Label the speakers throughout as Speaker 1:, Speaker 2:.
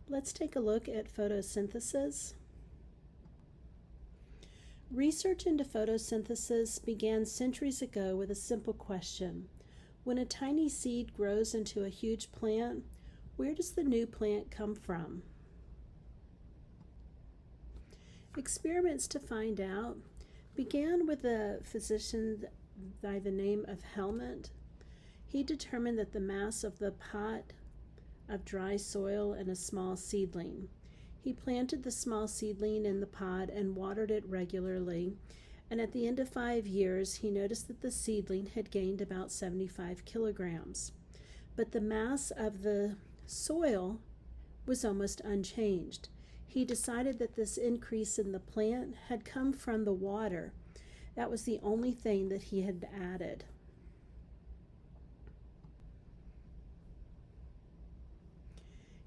Speaker 1: Let's take a look at photosynthesis. Research into photosynthesis began centuries ago with a simple question. When a tiny seed grows into a huge plant, where does the new plant come from? Experiments to find out began with a physician by the name of Helmut. He determined that the mass of the pot of dry soil and a small seedling. He planted the small seedling in the pot and watered it regularly, and at the end of 5 years he noticed that the seedling had gained about 75 kilograms. But the mass of the soil was almost unchanged. He decided that this increase in the plant had come from the water. That was the only thing that he had added.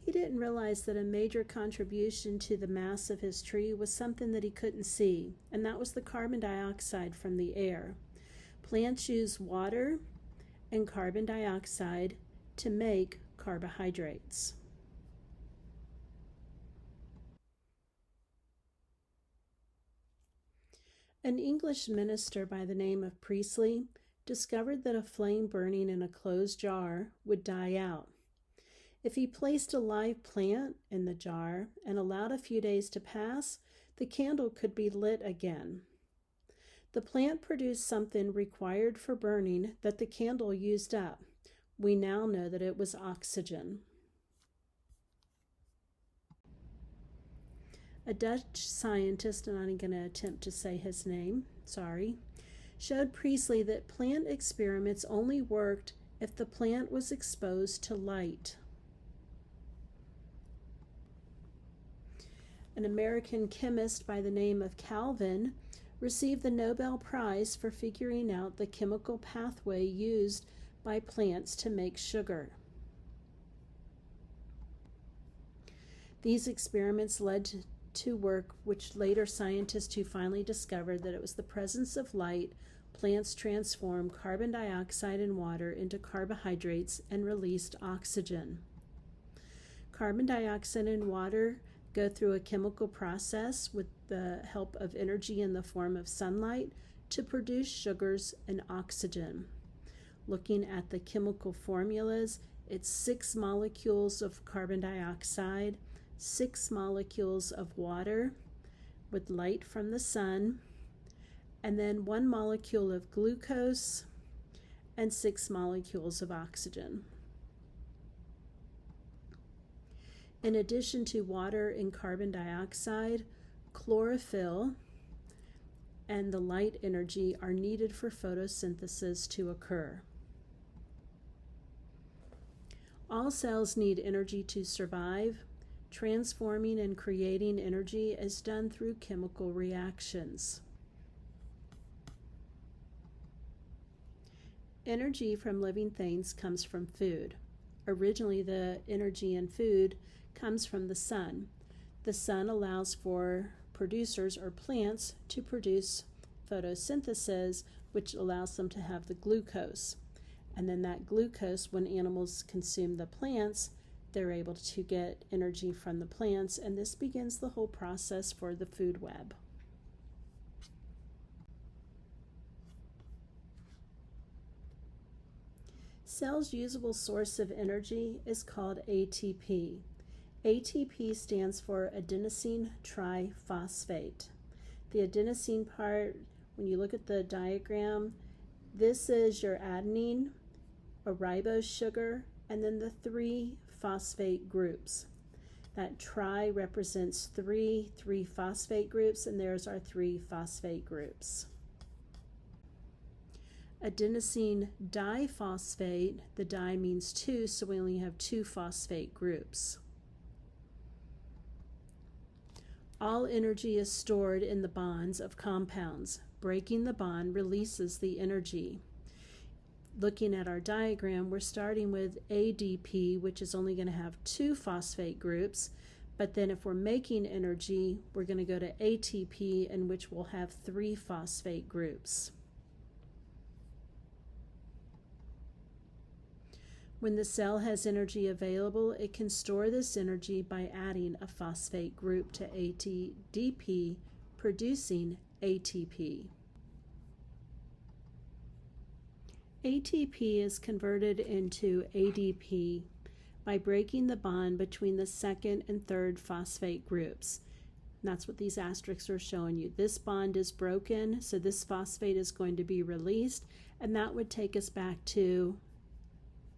Speaker 1: He didn't realize that a major contribution to the mass of his tree was something that he couldn't see, and that was the carbon dioxide from the air. Plants use water and carbon dioxide to make carbohydrates. An English minister by the name of Priestley discovered that a flame burning in a closed jar would die out. If he placed a live plant in the jar and allowed a few days to pass, the candle could be lit again. The plant produced something required for burning that the candle used up. We now know that it was oxygen. A Dutch scientist, and I'm going to attempt to say his name, showed Priestley that plant experiments only worked if the plant was exposed to light. An American chemist by the name of Calvin received the Nobel Prize for figuring out the chemical pathway used by plants to make sugar. These experiments led to work which later scientists who finally discovered that it was the presence of light. Plants transform carbon dioxide and water into carbohydrates and released oxygen. Carbon dioxide and water go through a chemical process with the help of energy in the form of sunlight to produce sugars and oxygen. Looking at the chemical formulas, it's 6 molecules of carbon dioxide, 6 molecules of water with light from the sun, and then 1 molecule of glucose and 6 molecules of oxygen. In addition to water and carbon dioxide, chlorophyll and the light energy are needed for photosynthesis to occur. All cells need energy to survive. Transforming and creating energy is done through chemical reactions. Energy from living things comes from food. Originally, the energy in food comes from the sun. The sun allows for producers or plants to produce photosynthesis, which allows them to have the glucose. And then that glucose, when animals consume the plants, they're able to get energy from the plants, and this begins the whole process for the food web. Cell's usable source of energy is called ATP. ATP stands for adenosine triphosphate. The adenosine part, when you look at the diagram, this is your adenine, a ribose sugar, and then the 3 phosphate groups. That tri represents 3 phosphate groups, and there's our 3 phosphate groups. Adenosine diphosphate, the di means 2, so we only have 2 phosphate groups. All energy is stored in the bonds of compounds. Breaking the bond releases the energy. Looking at our diagram, we're starting with ADP, which is only going to have 2 phosphate groups, but then if we're making energy, we're going to go to ATP, in which we'll have 3 phosphate groups. When the cell has energy available, it can store this energy by adding a phosphate group to ATP, producing ATP. ATP is converted into ADP by breaking the bond between the second and third phosphate groups. And that's what these asterisks are showing you. This bond is broken, so this phosphate is going to be released, and that would take us back to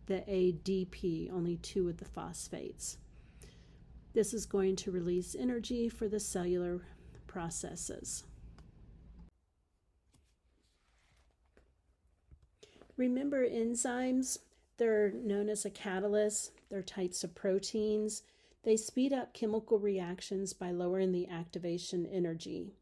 Speaker 1: the ADP, only two of the phosphates. This is going to release energy for the cellular processes. Remember enzymes, they're known as a catalyst. They're types of proteins. They speed up chemical reactions by lowering the activation energy.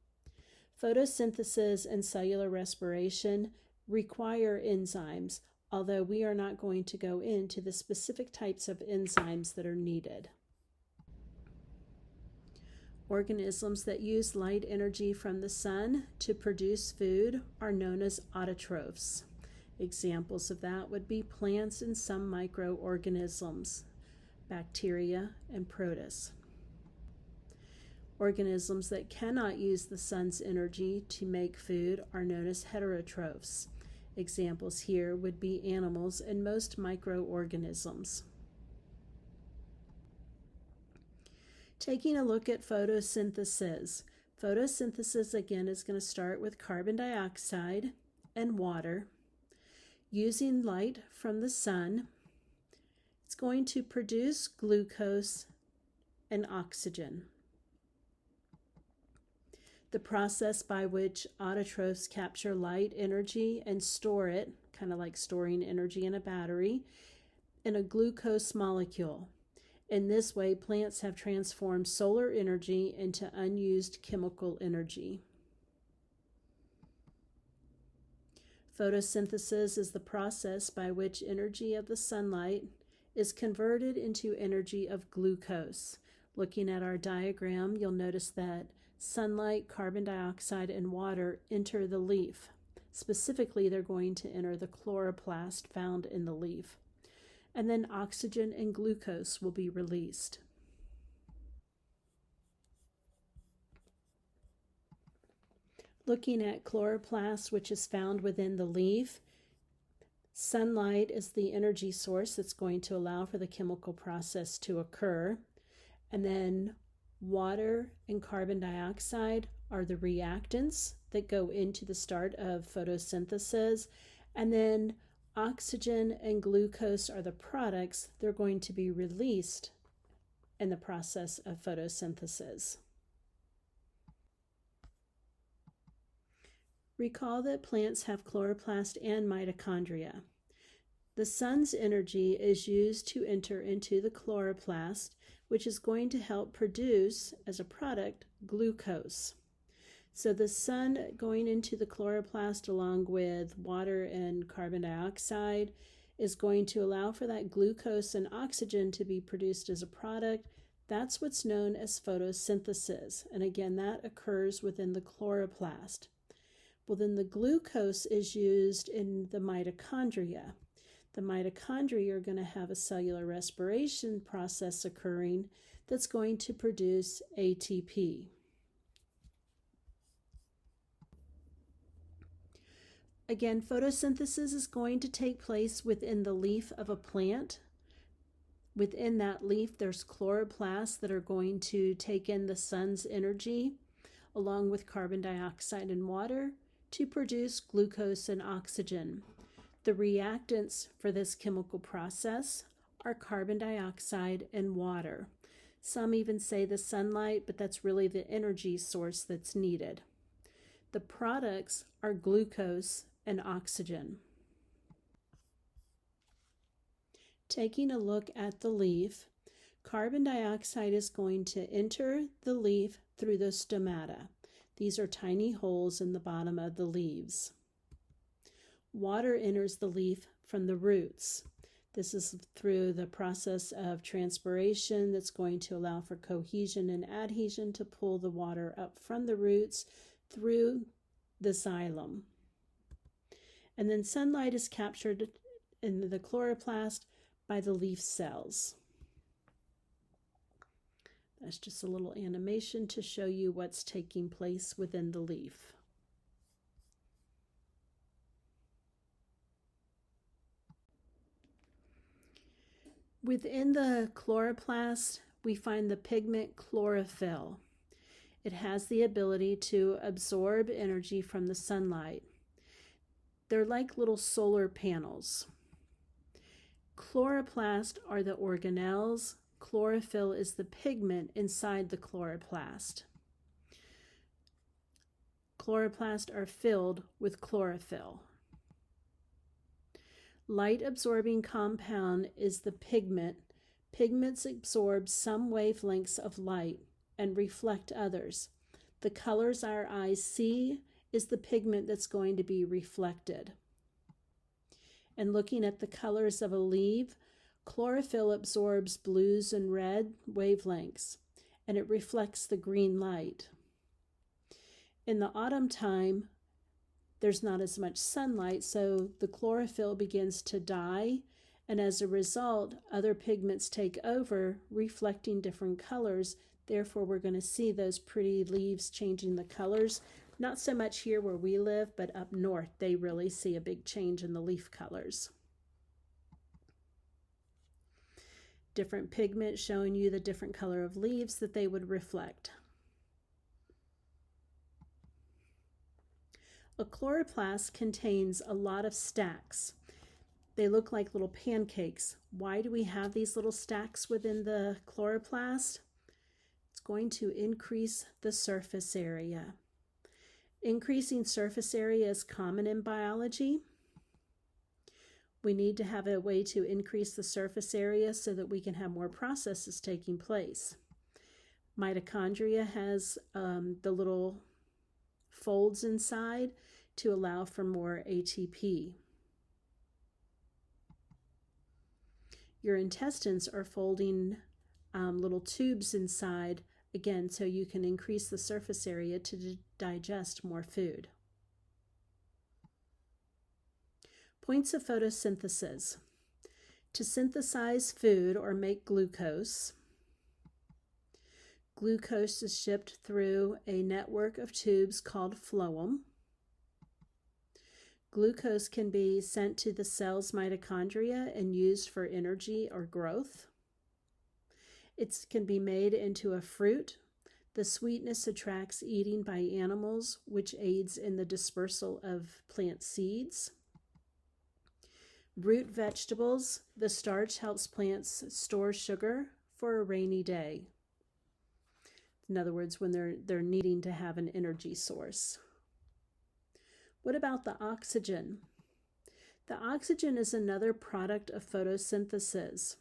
Speaker 1: Photosynthesis and cellular respiration require enzymes, although we are not going to go into the specific types of enzymes that are needed. Organisms that use light energy from the sun to produce food are known as autotrophs. Examples of that would be plants and some microorganisms, bacteria and protists. Organisms that cannot use the sun's energy to make food are known as heterotrophs. Examples here would be animals and most microorganisms. Taking a look at photosynthesis. Photosynthesis again is going to start with carbon dioxide and water. Using light from the sun, it's going to produce glucose and oxygen. The process by which autotrophs capture light energy and store it, kind of like storing energy in a battery, in a glucose molecule. In this way, plants have transformed solar energy into unused chemical energy. Photosynthesis is the process by which energy of the sunlight is converted into energy of glucose. Looking at our diagram, you'll notice that sunlight, carbon dioxide, and water enter the leaf. Specifically, they're going to enter the chloroplast found in the leaf. And then oxygen and glucose will be released. Looking at chloroplast, which is found within the leaf, sunlight is the energy source that's going to allow for the chemical process to occur. And then water and carbon dioxide are the reactants that go into the start of photosynthesis. And then oxygen and glucose are the products that are going to be released in the process of photosynthesis. Recall that plants have chloroplast and mitochondria. The sun's energy is used to enter into the chloroplast, which is going to help produce, as a product, glucose. So the sun going into the chloroplast along with water and carbon dioxide is going to allow for that glucose and oxygen to be produced as a product. That's what's known as photosynthesis. And again, that occurs within the chloroplast. Well, then the glucose is used in the mitochondria. The mitochondria are going to have a cellular respiration process occurring that's going to produce ATP. Again, photosynthesis is going to take place within the leaf of a plant. Within that leaf, there's chloroplasts that are going to take in the sun's energy along with carbon dioxide and water to produce glucose and oxygen. The reactants for this chemical process are carbon dioxide and water. Some even say the sunlight, but that's really the energy source that's needed. The products are glucose and oxygen. Taking a look at the leaf, carbon dioxide is going to enter the leaf through the stomata. These are tiny holes in the bottom of the leaves. Water enters the leaf from the roots. This is through the process of transpiration that's going to allow for cohesion and adhesion to pull the water up from the roots through the xylem. And then sunlight is captured in the chloroplast by the leaf cells. That's just a little animation to show you what's taking place within the leaf. Within the chloroplast, we find the pigment chlorophyll. It has the ability to absorb energy from the sunlight. They're like little solar panels. Chloroplast are the organelles. Chlorophyll is the pigment inside the chloroplast. Chloroplasts are filled with chlorophyll. Light-absorbing compound is the pigment. Pigments absorb some wavelengths of light and reflect others. The colors our eyes see is the pigment that's going to be reflected. And looking at the colors of a leaf, chlorophyll absorbs blues and red wavelengths, and it reflects the green light. In the autumn time, there's not as much sunlight, so the chlorophyll begins to die, and as a result, other pigments take over, reflecting different colors. Therefore, we're going to see those pretty leaves changing the colors. Not so much here where we live, but up north, they really see a big change in the leaf colors. Different pigments showing you the different color of leaves that they would reflect. A chloroplast contains a lot of stacks. They look like little pancakes. Why do we have these little stacks within the chloroplast? It's going to increase the surface area. Increasing surface area is common in biology. We need to have a way to increase the surface area so that we can have more processes taking place. Mitochondria has the little folds inside to allow for more ATP. Your intestines are folding little tubes inside, again, so you can increase the surface area to digest more food. Points of photosynthesis. To synthesize food or make glucose. Glucose is shipped through a network of tubes called phloem. Glucose can be sent to the cell's mitochondria and used for energy or growth. It can be made into a fruit. The sweetness attracts eating by animals, which aids in the dispersal of plant seeds. Root vegetables. The starch helps plants store sugar for a rainy day. In other words, when they're needing to have an energy source. What about the oxygen? The oxygen is another product of photosynthesis.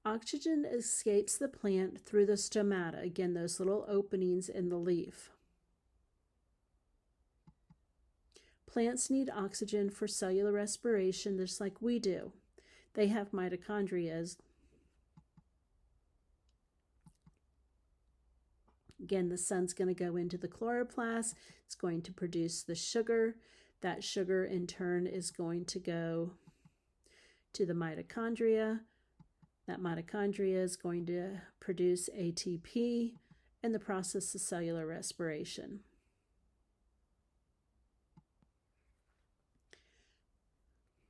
Speaker 1: Oxygen escapes the plant through the stomata, again, those little openings in the leaf. Plants need oxygen for cellular respiration, just like we do. They have mitochondria. Again, the sun's going to go into the chloroplast. It's going to produce the sugar. That sugar, in turn, is going to go to the mitochondria. That mitochondria is going to produce ATP in the process of cellular respiration.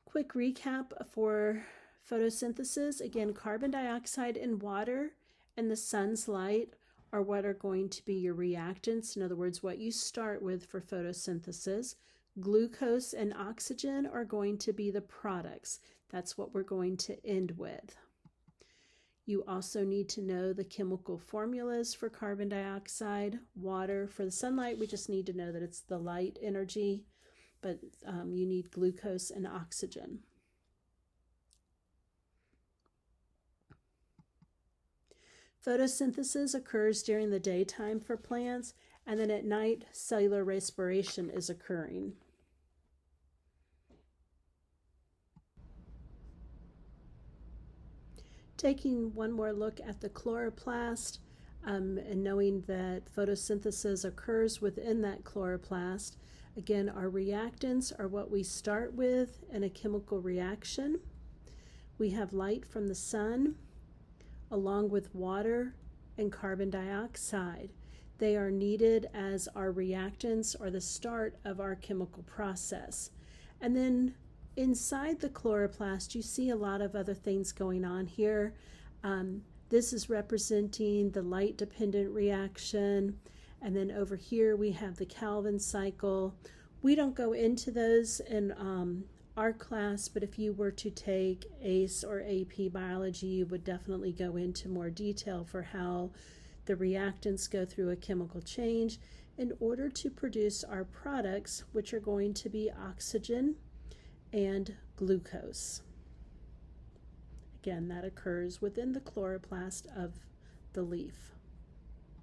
Speaker 1: Quick recap for photosynthesis. Again, carbon dioxide and water and the sun's light are what are going to be your reactants. In other words, what you start with for photosynthesis. Glucose and oxygen are going to be the products. That's what we're going to end with. You also need to know the chemical formulas for carbon dioxide, water. For the sunlight, we just need to know that it's the light energy, but you need glucose and oxygen. Photosynthesis occurs during the daytime for plants, and then at night, cellular respiration is occurring. Taking one more look at the chloroplast and knowing that photosynthesis occurs within that chloroplast. Again, our reactants are what we start with in a chemical reaction. We have light from the sun along with water and carbon dioxide. They are needed as our reactants or the start of our chemical process. And then inside the chloroplast, you see a lot of other things going on here. This is representing the light-dependent reaction. And then over here we have the Calvin cycle. We don't go into those in our class, but if you were to take ACE or AP biology, you would definitely go into more detail for how the reactants go through a chemical change in order to produce our products, which are going to be oxygen and glucose. Again, that occurs within the chloroplast of the leaf.